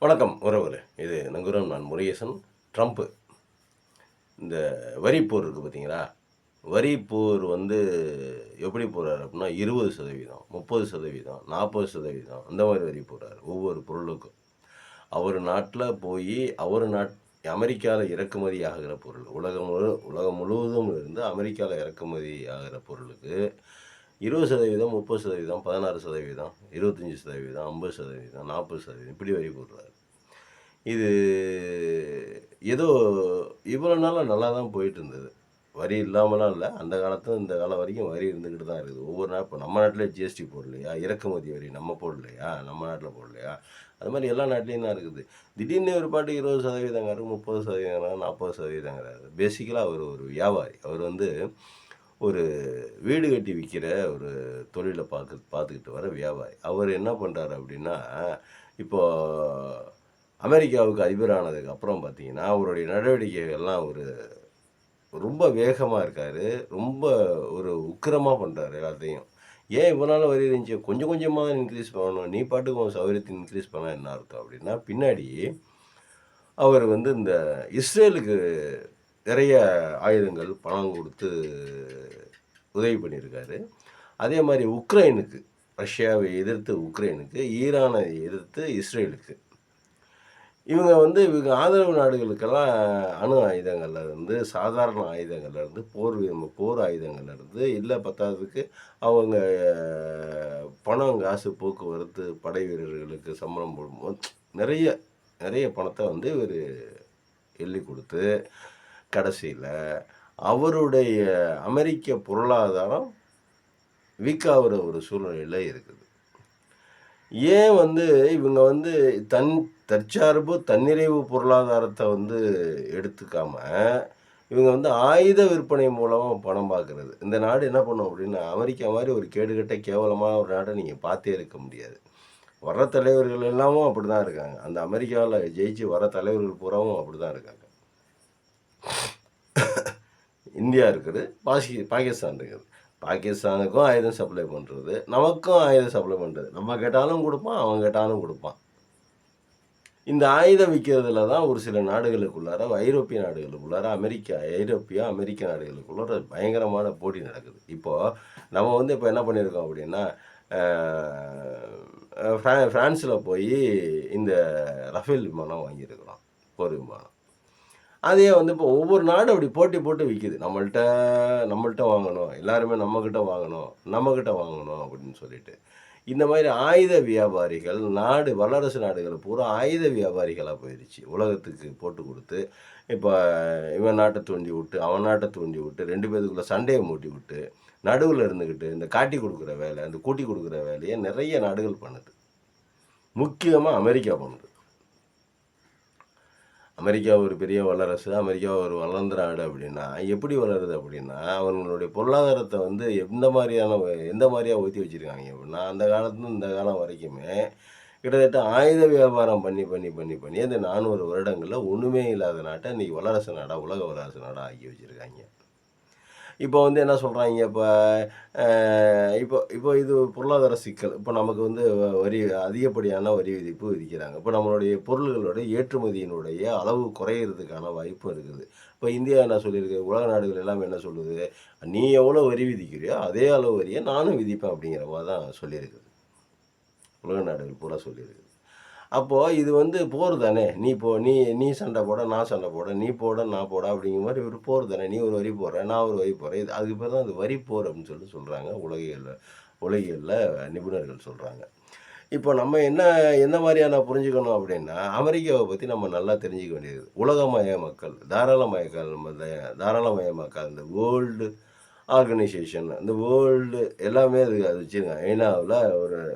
வணக்கம் உறவுகளே. இது நங்குரம். நான் முருகேசன். ட்ரம்ப்பு இந்த வரி போர் இருக்குது பார்த்தீங்களா? வரி போர் எப்படி போறாரு அப்படின்னா 20%, 30%, 40% அந்த மாரி வரி போடுறாரு ஒவ்வொரு பொருளுக்கும். அவர் நாட்ல போயி அவர் அமெரிக்கால இறக்குமதி ஆகுற பொருள். உலகம் முழுவதும் இருந்து அமெரிக்கால இறக்குமதி ஆகுற பொருளுக்கு 20%, 30%, 16%, 25%, 50%, 40% இப்படி வரி போடுறாரு. இது ஏதோ இவ்வளோ நாளா நல்லா தான் போயிட்டுருந்தது. வரி இல்லாமலாம் இல்ல. அந்த காலத்துல இந்த காலம் வரைக்கும் வரி இருந்துகிட்டு தான் இருக்குது. ஒவ்வொரு நாள் இப்ப நம்ம நாட்டிலே ஜிஎஸ்டி போடலையா? இறக்குமதி வரி நம்ம போடலையா? நம்ம நாட்ல போடலையா? அது மாரி எல்லா நாட்டிலயும் தான் இருக்குது. திடீர்னு ஒரு பாட்டுக்கு 20%ங்கிறாரு, 30%ங்கிறாரு, 40%ங்கிறாரு. பேசிக்கலா அவரு ஒரு வியாபாரி. அவர் ஒரு வீடு கட்டி விக்கிற ஒரு தொழில பார்த்துக்கிட்டு வர வியாபாரி. அவர் என்ன பண்றாரு அப்படின்னா, இப்போ அமெரிக்காவுக்கு அதிபரானதுக்கு அப்புறம் பார்த்தீங்கன்னா, அவருடைய நடவடிக்கைகள்லாம் ரொம்ப வேகமா இருக்காரு. ரொம்ப ஒரு உக்கிரமா பண்றாரு எல்லாத்தையும். ஏன் இவ்வளோ நாள் வரி இருந்துச்சு? கொஞ்சம் கொஞ்சமா தான் இன்க்ரீஸ் பண்ணணும். நீ பாட்டுக்கு உன் சௌகரியத்த இன்க்ரீஸ் பண்ணா என்ன அர்த்தம்? அப்படின்னா, பின்னாடி அவர் இந்த இஸ்ரேலுக்கு நிறைய ஆயுதங்கள், பணம் குடுத்து உதவி பண்ணியிருக்காரு. அதே மாரி உக்ரைனுக்கு, ரஷ்யாவை எதிர்த்து உக்ரைனுக்கு, ஈரானை எதிர்த்து இஸ்ரேலுக்கு. இவங்க ஆதரவு நாடுகளுக்கெல்லாம் அணு ஆயுதங்கள்லேருந்து, சாதாரண ஆயுதங்கள்லேருந்து, போர் ஆயுதங்கள்லேருந்து, இல்ல பத்தாததுக்கு அவங்க பணம், காசு, போக்குவரத்து, படை வீரர்களுக்கு சம்பளம் போடும்போது நிறைய நிறைய பணத்த இவரு எள்ளி குடுத்து, கடைசியில அவருடைய அமெரிக்க பொருளாதாரம் வீக்காகுற ஒரு சூழ்நிலையில இருக்குது. ஏன் இவங்க தன் தற்சார்பு, தன்னிறைவு பொருளாதாரத்த எடுத்துக்காம, இவங்க ஆயுத விற்பனை மூலமா பணம் பார்க்குறது. இந்த நாடு என்ன பண்ணும் அப்படின்னா, அமெரிக்கா மாரி ஒரு கேடுகெட்ட கேவலமான ஒரு நாட நீங்க பார்த்தே இருக்க முடியாது. வர்ற தலைவர்கள் எல்லாமும் அப்படிதான் இருக்காங்க. அந்த அமெரிக்காவுல ஜெயிச்சு வர தலைவர்கள் பூராவும் அப்படிதான் இருக்காங்க. இந்தியா இருக்குது, பாகிஸ்தான் இருக்குது. பாகிஸ்தானுக்கும் ஆயுதம் சப்ளை பண்ணுறது, நமக்கும் ஆயுதம் சப்ளை பண்ணுறது. நம்ம கேட்டாலும் கொடுப்பான், அவன் கேட்டாலும் கொடுப்பான். இந்த ஆயுதம் விற்கிறதுல தான் ஒரு சில நாடுகளுக்குள்ளார, ஐரோப்பிய நாடுகளுக்குள்ளார, அமெரிக்க நாடுகளுக்குள்ளார பயங்கரமான போட்டி நடக்குது. இப்போ நம்ம இப்போ என்ன பண்ணியிருக்கோம் அப்படின்னா, ஃப்ரான்ஸில் போய் இந்த ரஃபேல் விமானம் வாங்கியிருக்கிறோம், போர் விமானம். அதே இப்போ ஒவ்வொரு நாடும் அப்படி போட்டி போட்டு விற்கிது. நம்மள்ட்ட வாங்கணும், எல்லாருமே நம்மக்கிட்ட வாங்கணும் அப்படின்னு சொல்லிட்டு. இந்த மாதிரி ஆயுத வியாபாரிகள் வல்லரசு நாடுகள் பூரா ஆயுத வியாபாரிகளா போயிருச்சு. உலகத்துக்கு போட்டு குடுத்து, இப்போ இவன் நாட்ட தூண்டி விட்டு, அவன் நாட்ட தூண்டி விட்டு, 2 பேத்துக்குள்ள சண்டைய மூட்டி விட்டு, நடுவுல இருந்துகிட்டு இந்த காட்டி குடுக்குற வேலை, இந்த கூட்டி குடுக்குற வேலைய நிறைய நாடுகள் பண்ணுது. முக்கியமா அமெரிக்கா பண்ணுது. அமெரிக்கா ஒரு பெரிய வல்லரசு, அமெரிக்கா ஒரு வளர்ந்த நாடு அப்படின்னா, எப்படி வளருது அப்படின்னா, அவங்களுடைய பொருளாதாரத்த எந்த மாரியா ஊத்தி வச்சிருக்காங்க அப்படின்னா, அந்த காலத்துலருந்து இந்த காலம் வரைக்குமே கிட்டத்தட்ட ஆயுத வியாபாரம் பண்ணி அந்த 400 வருடங்கள்ல ஒண்ணுமே இல்லாத நாட்ட இன்னைக்கு வல்லரசு நாடா, உலக வல்லரசு நாடா ஆக்கி வச்சிருக்காய்ங்க. இப்போ என்ன சொல்றாய்ங்க, அ இப்போ இப்போ இது பொருளாதார சிக்கல். இப்போ நமக்கு அதிகப்படியான வரி விதிப்பு விதிக்கிறாங்க. இப்போ நம்மளுடைய பொருள்களுடைய ஏற்றுமதியினுடைய அளவு குறையிறதுக்கான வாய்ப்பு இருக்குது. இப்போ இந்தியா என்ன சொல்லியிருக்கு, உலக நாடுகள் எல்லாமே என்ன சொல்லுது, "நீ எவ்வளோ வரி விதிக்கிறியோ, அதே அளவு வரிய நானும் விதிப்பேன்." அப்படிங்கிற மாரி தான் சொல்லியிருக்குது. உலக நாடுகள் பூரா சொல்லியிருக்குது. அப்போ இது போர் தானே. நீ நீ சண்டை போட, நான் சண்டை போட, நீ போட, நான் போட அப்படிங்கிற மாரி ஒரு போர் தானே. நீ ஒரு வரி போடுற, நான் ஒரு வரி போடுறேன். அதுக்கு பேர் தான் வரி போர் அப்படின்னு சொல்றாங்க. உலகியல்ல நிபுணர்கள் சொல்றாங்க. இப்போ நம்ம எந்த மாரியான புரிஞ்சுக்கணும் அப்படின்னா, அமெரிக்காவ பத்தி நம்ம நல்லா தெரிஞ்சுக்க வேண்டியது. உலகமயமாக்கல், தாராளமயமாக்கல், இந்த வேர்ல்டு ஆர்கனைசேஷன், இந்த வேர்ல்டு எல்லாமே அது வச்சிருக்காங்க. ஐநாவுல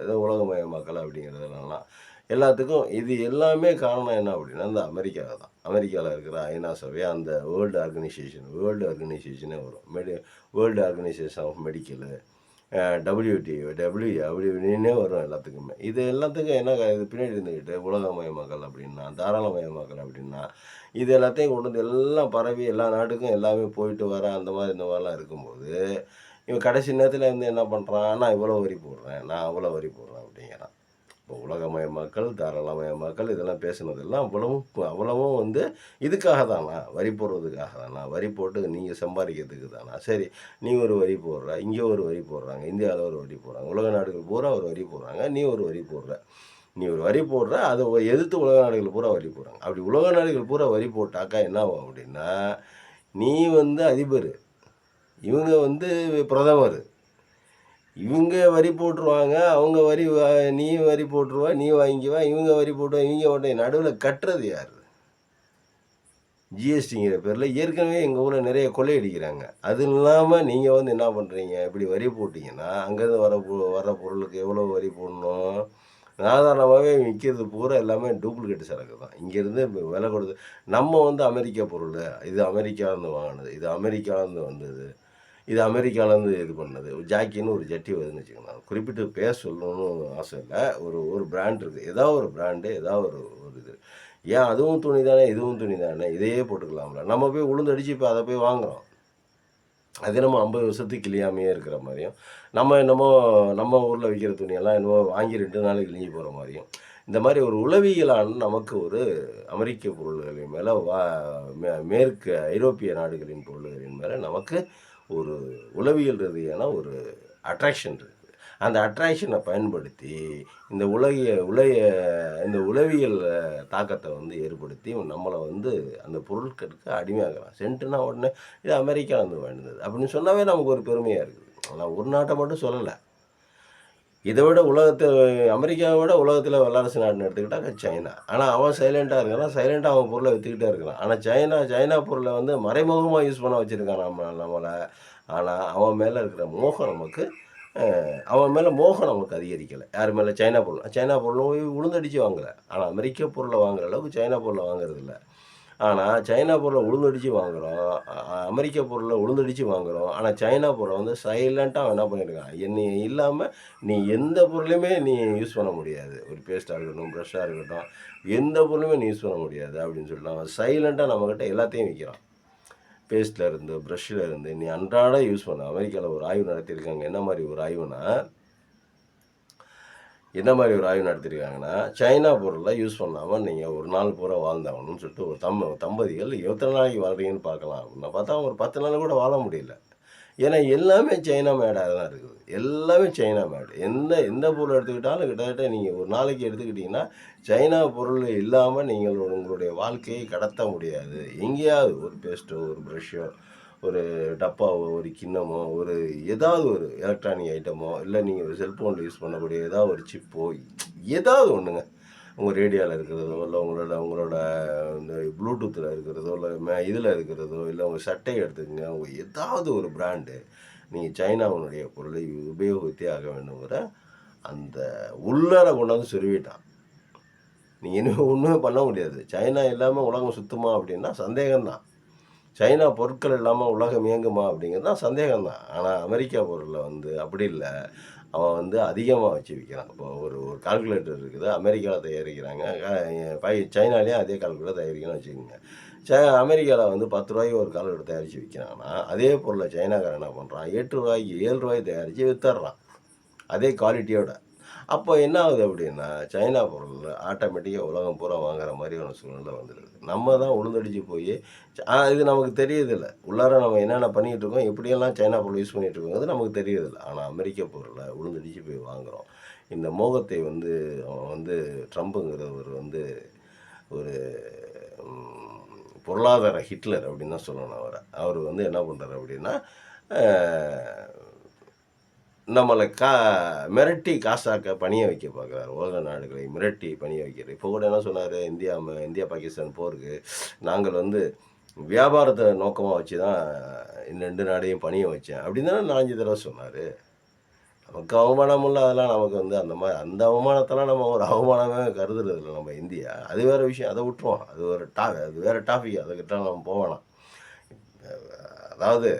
ஏதோ உலகமயமாக்கல் அப்படிங்கிறதுலலாம். எல்லாத்துக்கும் இது எல்லாமே காரணம் என்ன அப்படின்னா, இந்த அமெரிக்கா தான். அமெரிக்கால இருக்கிற ஐநா சபை, அந்த வேர்ல்டு ஆர்கனைசேஷனே வரும். World organisation of medical, WTO வரும் எல்லாத்துக்குமே. இது எல்லாத்துக்கும் இது பின்னாடி இருந்துக்கிட்டு உலகமயமாக்கல் அப்படின்னா, தாராளமயமாக்கல் அப்படின்னா, இது எல்லாத்தையும் கொண்டு எல்லாம் பரவி எல்லா நாட்டுக்கும் எல்லாமே போயிட்டு வர இந்த மாரிலாம் இருக்கும்போது, இவன் கடைசி நேரத்தில என்ன பண்றான், நான் இவ்வளோ வரி போடுறேன், நான் அவ்வளோ வரி போடுறேன் அப்படிங்கிறான். இப்போ உலகமயமாக்கல், தாராளமயமாக்கல் இதெல்லாம் பேசுனதெல்லாம் அவ்வளவும் வந்து இதுக்காக தானா? வரி போடுறதுக்காக தானா? வரி போட்டு நீங்க சம்பாதிக்கிறதுக்கு தானா? சரி, நீ ஒரு வரி போடுற, இங்கே ஒரு வரி போடுறாங்க, இந்தியாவில ஒரு வரி போடுறாங்க, உலக நாடுகள் பூரா ஒரு வரி போடுறாங்க, நீ ஒரு வரி போடுற. நீ ஒரு வரி போடுற, அதை எதிர்த்து உலக நாடுகள் பூரா வரி போடுறாங்க. அப்படி உலக நாடுகள் பூரா வரி போட்டாக்கா என்ன ஆகும் அப்படின்னா, நீ வந்து அதிபர், இவங்க வந்து பிரதமர். இவங்க வரி போட்டுருவாங்க, அவங்க நீ வரி போட்டுருவ, நீ வாங்கிக்குவ, இவங்க வரி போட்டு இவங்க உடனே நடுவில் கட்டுறது யார்? ஜிஎஸ்டிங்கிற பேரில் ஏற்கனவே எங்கள் ஊரில் நிறைய கொள்ளையடிக்கிறாங்க. அது இல்லாமல் நீங்கள் வந்து என்ன பண்ணுறீங்க, இப்படி வரி போட்டிங்கன்னா, அங்கேருந்து வர பொருளுக்கு எவ்வளோ வரி போடணும்? சாதாரணமாகவே விற்கிறது பூரா எல்லாமே டூப்ளிகேட் சரக்கு தான். இங்கேருந்து விலை கொடுத்து நம்ம வந்து அமெரிக்கா பொருள், இது அமெரிக்காவிலேருந்து வாங்கினது, இது அமெரிக்காவிலேருந்து வந்தது, இது அமெரிக்காவிலேருந்து இது பண்ணது. ஜாக்கின்னு ஒரு ஜட்டி வருதுன்னு வச்சுக்கோங்க. குறிப்பிட்டு பேர் சொல்லணும்னு ஆசை இல்லை. ஒரு ஒரு பிராண்ட் இருக்குது. ஏதாவது ஒரு பிராண்டு, ஏதாவது ஒரு ஒரு இது. ஏன் அதுவும் துணி தானே, இதுவும் துணி தானே, இதையே போட்டுக்கலாம்ல. நம்ம போய் உளுந்தடிச்சு இப்போ அதை போய் வாங்குறோம். அது என்னமோ 50 வருஷத்துக்கு கிழியாமையே இருக்கிற மாதிரியும், நம்ம என்னமோ நம்ம ஊரில் விற்கிற துணியெல்லாம் என்னமோ வாங்கி 2 நாளைக்கு கிழிஞ்சு போகிற மாதிரியும், இந்த மாதிரி ஒரு உளவியலான நமக்கு ஒரு அமெரிக்க பொருள்களின் மேலே மேற்கு ஐரோப்பிய நாடுகளின் பொருள்களின் மேலே நமக்கு ஒரு உளவியல் ரீதியான ஒரு அட்ராக்ஷன் இருக்குது. அந்த அட்ராக்ஷனை பயன்படுத்தி இந்த இந்த உளவியல் தாக்கத்தை வந்து ஏற்படுத்தி நம்மளை வந்து அந்த பொருட்களுக்கு அடிமையாகலாம். சென்ட்டுனா உடனே இது அமெரிக்காவிலேருந்து வாங்கினது அப்படின்னு சொன்னாவே நமக்கு ஒரு பெருமையாக இருக்குது. நான் ஒரு நாட்டை மட்டும் சொல்லலை. இதை விட அமெரிக்காவை விட உலகத்தில் வல்லரசு நாடுன்னு எடுத்துக்கிட்டாக்கா சைனா. ஆனால் அவன் சைலண்ட்டாக இருக்கான். சைலண்ட்டாக அவன் பொருளை விற்றுக்கிட்டே இருக்கிறான். ஆனால் சைனா பொருளை வந்து மறைமுகமாக யூஸ் பண்ண வச்சுருக்கான் நம்மளை. ஆனால் அவன் மேலே இருக்கிற மோகம் நமக்கு அவன் மேலே மோகம் நமக்கு அதிகரிக்கலை. யார் மேலே? சைனா பொருளும் உளுந்தடிச்சு வாங்கலை. ஆனால் அமெரிக்க பொருளை வாங்குற அளவுக்கு சைனா பொருளை வாங்குறதில்ல. ஆனால் சைனா பொருளை உளுந்தடிச்சு வாங்குகிறோம், அமெரிக்க பொருளை உளுந்தடிச்சு வாங்குகிறோம். ஆனால் சைனா பொருளை வந்து சைலண்ட்டாக அவன் என்ன பண்ணியிருக்கான், என்னை இல்லாமல் நீ எந்த பொருளையுமே நீ யூஸ் பண்ண முடியாது. ஒரு பேஸ்ட்டாக இருக்கட்டும், ப்ரஷ்ஷாக இருக்கட்டும், எந்த பொருளுமே நீ யூஸ் பண்ண முடியாது அப்படின்னு சொல்லிட்டு அவன் சைலண்ட்டாக நம்மக்கிட்ட எல்லாத்தையும் விற்கிறான். பேஸ்ட்டில் இருந்து, ப்ரஷ்ஷில் இருந்து நீ அன்றாட யூஸ் பண்ண. அமெரிக்காவில் ஒரு ஆய்வு நடத்தியிருக்காங்க. என்ன மாதிரி ஒரு ஆய்வுனா, என்ன மாதிரி ஒரு ஆய்வு நடத்தியிருக்காங்கன்னா, சைனா பொருளை யூஸ் பண்ணாமல் நீங்கள் ஒரு நாள் பூரா வாழ்ந்தாகணும்னு சொல்லிட்டு ஒரு தம்பதிகள் எத்தனை நாளைக்கு வாழ்றீங்கன்னு பார்க்கலாம் அப்படின்னா பார்த்தா ஒரு 10 நாள் கூட வாழ முடியல. ஏன்னா எல்லாமே சைனா மேடாக தான் இருக்குது. எல்லாமே சைனா மேடு. எந்த எந்த பொருள் எடுத்துக்கிட்டாலும் கிட்டத்தட்ட நீங்கள் ஒரு நாளைக்கு எடுத்துக்கிட்டிங்கன்னா, சைனா பொருள் இல்லாமல் நீங்கள் உங்களுடைய வாழ்க்கையை கடத்த முடியாது. எங்கேயாவது ஒரு பேஸ்ட்டோ, ஒரு ப்ரஷ்ஷோ, ஒரு டப்பாவோ, ஒரு கிண்ணமோ, ஏதாவது ஒரு எலக்ட்ரானிக் ஐட்டமோ, இல்லை நீங்கள் ஒரு செல்ஃபோனில் யூஸ் பண்ணக்கூடிய ஏதாவது ஒரு சிப்போ, ஏதாவது ஒன்றுங்க. உங்கள் ரேடியோவில் இருக்கிறதோ, இல்லை உங்களோட இந்த ப்ளூடூத்தில் இருக்கிறதோ, இல்லை இதில் இருக்கிறதோ, இல்லை உங்கள் சட்டையை எடுத்துக்கங்க. உங்கள் ஏதாவது ஒரு பிராண்டு நீங்கள் சைனாவினுடைய பொருளை உபயோகித்தே ஆக வேண்டுங்கிற அந்த உள்ளார கொண்டாந்து சொருவிட்டான். நீங்கள் இன்னும் ஒன்றுமே பண்ண முடியாது. சைனா இல்லாமல் உலகம் சுத்துமா அப்படின்னா சந்தேகம்தான். சைனா பொருட்கள் இல்லாமல் உலகம் இயங்குமா அப்படிங்கிறது தான் சந்தேகம் தான். ஆனால் அமெரிக்கா பொருளில் வந்து அப்படி இல்லை. அவன் வந்து அதிகமாக வச்சு விற்கிறான். இப்போ ஒரு ஒரு கால்குலேட்டர் இருக்குது, அமெரிக்காவில் தயாரிக்கிறாங்க. சைனாலேயும் அதே கால்குலேட்டர் தயாரிக்கணும்னு வச்சுக்கோங்க. அமெரிக்காவில் வந்து 10 ரூபாய்க்கு ஒரு கால்குலேட்டர் தயாரித்து விற்கிறாங்கன்னா, அதே பொருளை சைனாக்காரன் என்ன பண்ணுறான், 8 ரூபாய்க்கு 7 ரூபாய்க்கு தயாரித்து விற்றுறான். அதே குவாலிட்டியோட. அப்போ என்ன ஆகுது அப்படின்னா, சைனா பொருள் ஆட்டோமேட்டிக்காக உலகம் பூரா வாங்குற மாதிரியான சூழ்நிலை வந்துடுது. நம்ம தான் உளுந்தடிச்சு போய் இது நமக்கு தெரியறதில்ல. உள்ளார நம்ம என்னென்ன பண்ணிக்கிட்டு இருக்கோம், எப்படியெல்லாம் சைனா பொருள் யூஸ் பண்ணிகிட்டு இருக்கோங்கிறது நமக்கு தெரியறதில்ல. ஆனால் அமெரிக்க பொருளை உளுந்தடிச்சு போய் வாங்குகிறோம். இந்த மோகத்தை வந்து அவன் வந்து ட்ரம்ப்புங்கிறவர் வந்து ஒரு பொருளாதார ஹிட்லர் அப்படின்னு தான் சொல்லணும் அவரை. அவர் வந்து என்ன பண்ணுறாரு அப்படின்னா, நம்மளை மிரட்டி காசாக்க பணிய வைக்க பார்க்குறாரு. உலக நாடுகளை மிரட்டி பணிய வைக்கிறார். இப்போ கூட என்ன சொன்னார், இந்தியா பாகிஸ்தான் போருக்கு நாங்கள் வந்து வியாபாரத்தை நோக்கமாக வச்சு தான் இந்த 2 நாடையும் பணிய வச்சேன் அப்படின்னு தானே 4 தடவை சொன்னார். நமக்கு அவமானம் இல்லை, அதெல்லாம் நமக்கு வந்து அந்த அவமானத்தெல்லாம் நம்ம ஒரு அவமானமே கருதுறதில்ல நம்ம இந்தியா. அது வேறு விஷயம், அதை விட்டுருவோம். அது வேறு டாபிக், அதுக்கிட்ட நம்ம போகலாம். அதாவது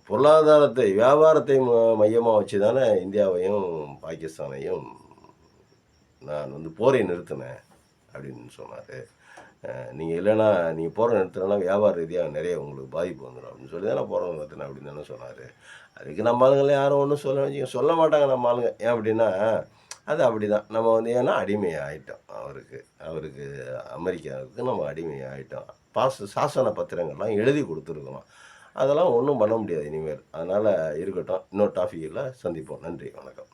பொருளாதாரத்தை வியாபாரத்தை மையமாக வச்சு தானே இந்தியாவையும் பாகிஸ்தானையும் நான் வந்து போரை நிறுத்தினேன் அப்படின்னு சொன்னார். நீங்கள் இல்லைன்னா நீங்கள் போரை நிறுத்தினா வியாபார ரீதியாக நிறைய உங்களுக்கு பாதிப்பு வந்துடும் அப்படின்னு சொல்லி தான் நான் போரை நிறுத்தினேன் அப்படின்னு தானே சொன்னார். அதுக்கு நம்ம ஆளுங்களை யாரும் ஒன்றும் சொல்ல மாட்டாங்க நம்ம ஆளுங்க. ஏன் அப்படின்னா, அது அப்படிதான். நம்ம வந்து ஏன்னா அடிமை ஆயிட்டோம் அவருக்கு. அவருக்கு அமெரிக்காவுக்கு நம்ம அடிமை ஆயிட்டோம். சாசன பத்திரங்கள்லாம் எழுதி குடுத்துருக்கிறோம். அதெல்லாம் ஒண்ணும் பண்ண முடியாது இனிமேல். அதனால இருக்கட்டும். இன்னொரு டாபிக்ல சந்திப்போம். நன்றி. வணக்கம்.